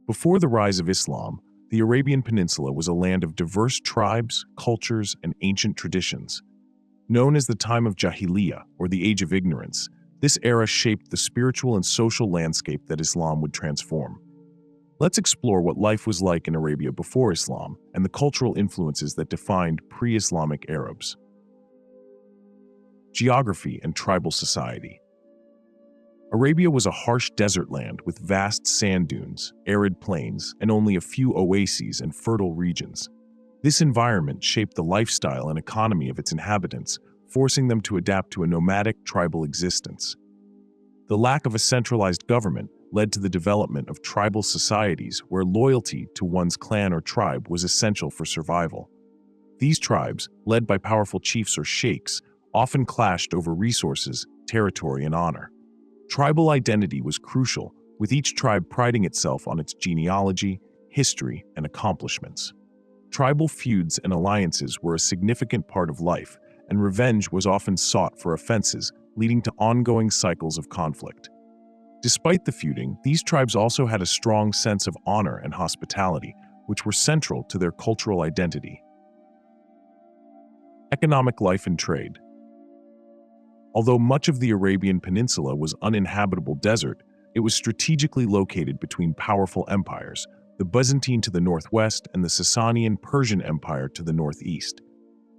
Before the rise of Islam, the Arabian Peninsula was a land of diverse tribes, cultures, and ancient traditions. Known as the time of Jahiliyyah, or the Age of Ignorance, this era shaped the spiritual and social landscape that Islam would transform. Let's explore what life was like in Arabia before Islam and the cultural influences that defined pre-Islamic Arabs. Geography and tribal society. Arabia was a harsh desert land with vast sand dunes, arid plains, and only a few oases and fertile regions. This environment shaped the lifestyle and economy of its inhabitants, forcing them to adapt to a nomadic tribal existence. The lack of a centralized government led to the development of tribal societies where loyalty to one's clan or tribe was essential for survival. These tribes, led by powerful chiefs or sheikhs, often clashed over resources, territory, and honor. Tribal identity was crucial, with each tribe priding itself on its genealogy, history, and accomplishments. Tribal feuds and alliances were a significant part of life, and revenge was often sought for offenses, leading to ongoing cycles of conflict. Despite the feuding, these tribes also had a strong sense of honor and hospitality, which were central to their cultural identity. Economic life and trade. Although much of the Arabian Peninsula was uninhabitable desert, it was strategically located between powerful empires, the Byzantine to the northwest and the Sasanian Persian Empire to the northeast.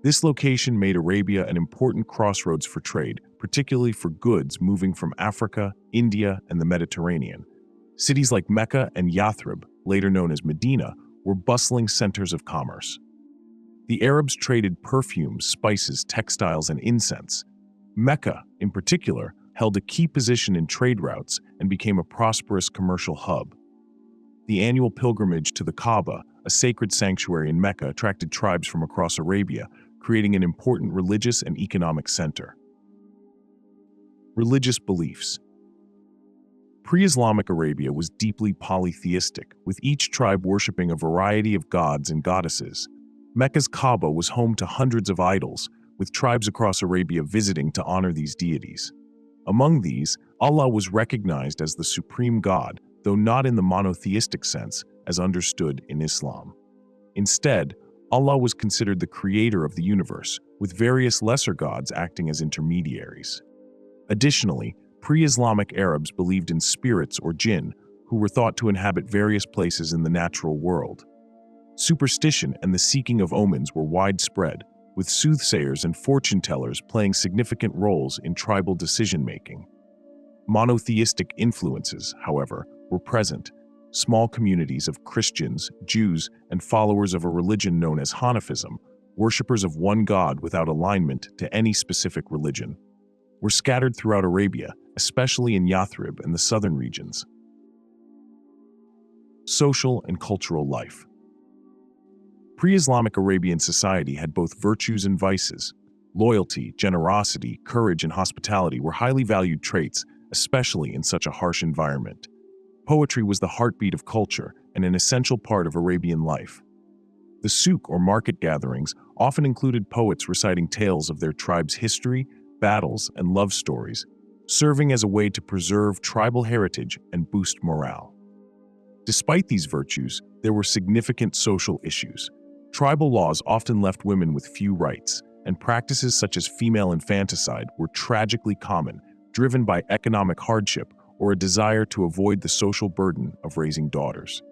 This location made Arabia an important crossroads for trade, particularly for goods moving from Africa, India, and the Mediterranean. Cities like Mecca and Yathrib, later known as Medina, were bustling centers of commerce. The Arabs traded perfumes, spices, textiles, and incense. Mecca, in particular, held a key position in trade routes and became a prosperous commercial hub. The annual pilgrimage to the Kaaba, a sacred sanctuary in Mecca, attracted tribes from across Arabia, creating an important religious and economic center. Religious beliefs. Pre-Islamic Arabia was deeply polytheistic, with each tribe worshipping a variety of gods and goddesses. Mecca's Kaaba was home to hundreds of idols, with tribes across Arabia visiting to honor these deities. Among these, Allah was recognized as the supreme God, though not in the monotheistic sense as understood in Islam. Instead, Allah was considered the creator of the universe, with various lesser gods acting as intermediaries. Additionally, pre-Islamic Arabs believed in spirits or jinn, who were thought to inhabit various places in the natural world. Superstition and the seeking of omens were widespread, with soothsayers and fortune-tellers playing significant roles in tribal decision-making. Monotheistic influences, however, were present. Small communities of Christians, Jews, and followers of a religion known as Hanafism, worshippers of one god without alignment to any specific religion, were scattered throughout Arabia, especially in Yathrib and the southern regions. Social and cultural life. Pre-Islamic Arabian society had both virtues and vices. Loyalty, generosity, courage, and hospitality were highly valued traits, especially in such a harsh environment. Poetry was the heartbeat of culture and an essential part of Arabian life. The souk or market gatherings often included poets reciting tales of their tribe's history, battles, and love stories, serving as a way to preserve tribal heritage and boost morale. Despite these virtues, there were significant social issues. Tribal laws often left women with few rights, and practices such as female infanticide were tragically common, driven by economic hardship or a desire to avoid the social burden of raising daughters.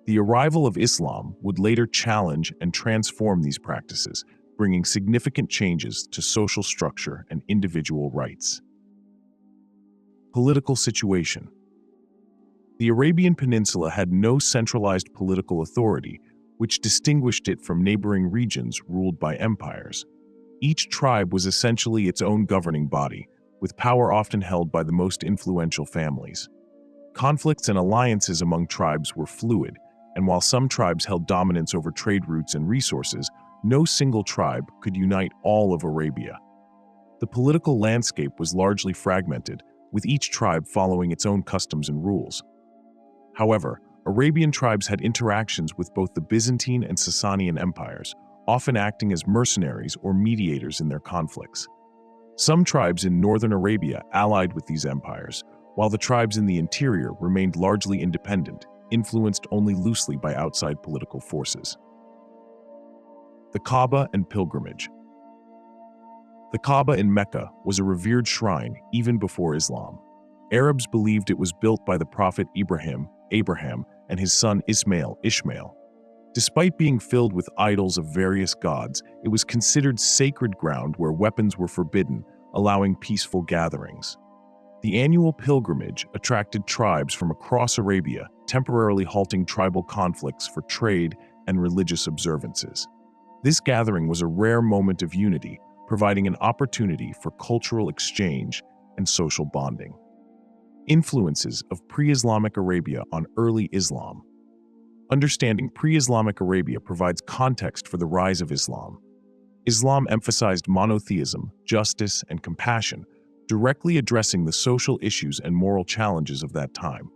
The arrival of Islam would later challenge and transform these practices, bringing significant changes to social structure and individual rights. Political situation. The Arabian Peninsula had no centralized political authority, which distinguished it from neighboring regions ruled by empires. Each tribe was essentially its own governing body, with power often held by the most influential families. Conflicts and alliances among tribes were fluid, and while some tribes held dominance over trade routes and resources, no single tribe could unite all of Arabia. The political landscape was largely fragmented, with each tribe following its own customs and rules. However, Arabian tribes had interactions with both the Byzantine and Sasanian empires, often acting as mercenaries or mediators in their conflicts. Some tribes in northern Arabia allied with these empires, while the tribes in the interior remained largely independent, influenced only loosely by outside political forces. The Kaaba and Pilgrimage. The Kaaba in Mecca was a revered shrine even before Islam. Arabs believed it was built by the prophet Abraham, and his son Ishmael. Despite being filled with idols of various gods, it was considered sacred ground where weapons were forbidden, allowing peaceful gatherings. The annual pilgrimage attracted tribes from across Arabia, temporarily halting tribal conflicts for trade and religious observances. This gathering was a rare moment of unity, providing an opportunity for cultural exchange and social bonding. Influences of pre-Islamic Arabia on early Islam. Understanding pre-Islamic Arabia provides context for the rise of Islam. Islam emphasized monotheism, justice, and compassion, directly addressing the social issues and moral challenges of that time.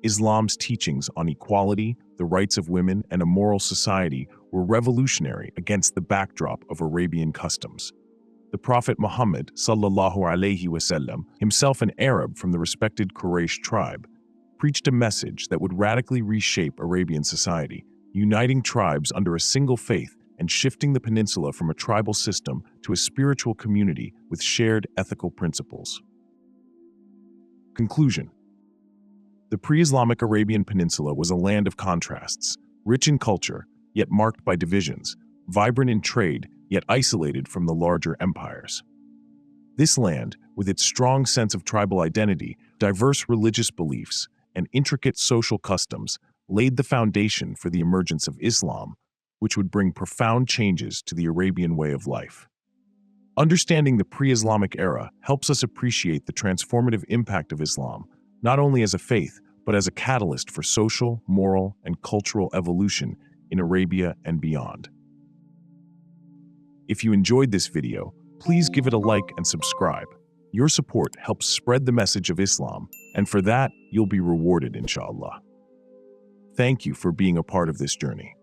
Islam's teachings on equality, the rights of women, and a moral society were revolutionary against the backdrop of Arabian customs. The Prophet Muhammad ﷺ, himself an Arab from the respected Quraysh tribe, preached a message that would radically reshape Arabian society, uniting tribes under a single faith and shifting the peninsula from a tribal system to a spiritual community with shared ethical principles. Conclusion. The pre-Islamic Arabian Peninsula was a land of contrasts, rich in culture, yet marked by divisions, vibrant in trade, yet isolated from the larger empires. This land, with its strong sense of tribal identity, diverse religious beliefs, and intricate social customs, laid the foundation for the emergence of Islam, which would bring profound changes to the Arabian way of life. Understanding the pre-Islamic era helps us appreciate the transformative impact of Islam, not only as a faith, but as a catalyst for social, moral, and cultural evolution in Arabia and beyond. If you enjoyed this video, please give it a like and subscribe. Your support helps spread the message of Islam, and for that, you'll be rewarded, inshallah. Thank you for being a part of this journey.